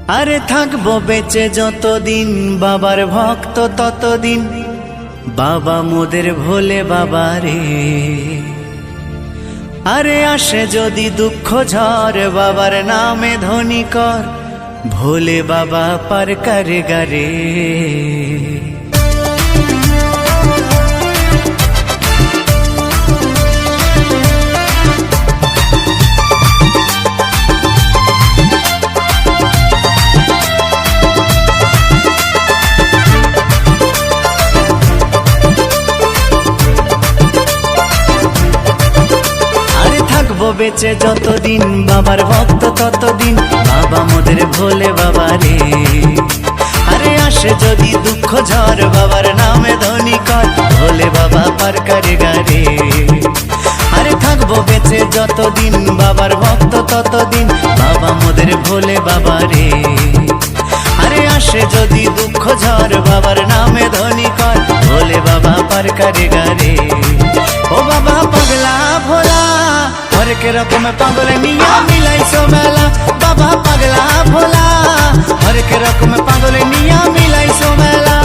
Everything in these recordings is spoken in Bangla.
আরে থাকবো বেঁচে যতদিন বাবার ভক্ত ততদিন, বাবা মোদের ভোলে বাবা রে। আরে আসে যদি দুঃখ ঝড় বাবার নামে ধ্বনি কর, ভোলে বাবা পার করে গারে। বেঁচে যতদিন বাবার ভক্ত ততদিন, বাবা মোদের ভোলে বাবা রে। আরে আসে যদি দুঃখ ঝড় বাবার নামে ধ্বনি কর, ভোলে বাবা পার করে গারে। আরে থাকবো বেঁচে যতদিন বাবার ভক্ত ততদিন, বাবা মোদের ভোলে বাবা রে। আরে আসে যদি দুঃখ ঝড় বাবার নামে ধ্বনি কর, ভোলে বাবা পার করে গারে। ও বাবা পাগলা ভোলা হরেক রকম পাগলে নিয়া মিলাইছো মেলা, বাবা পাগলা ভোলা হরেক রকম পাগলে নিয়া মিলাইছো মেলা।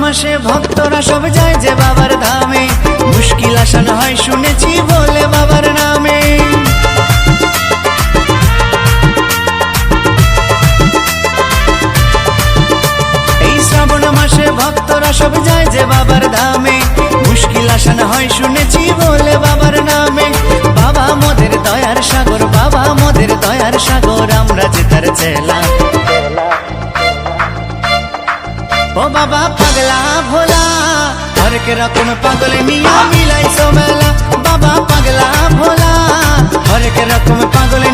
মাসে ভক্তরা সব যায় যে বাবার ধামে, মুশকিল আসান হয় শুনেছি বলে বাবার নামে। এই শ্রাবণ মাসে ভক্তরা সব যায় যে বাবার ধামে, মুশকিল আসান হয় শুনেছি বলে বাবার নামে। বাবা মোদের দয়ার সাগর, বাবা মোদের দয়ার সাগর, আমরা যে তার চেলা। ও বাবা পাগলা ভোলা হরেক রকম পাগলে নিয়া মিলাইছো মেলা, বাবা পাগলা ভোলা হরেক রকম পাগলে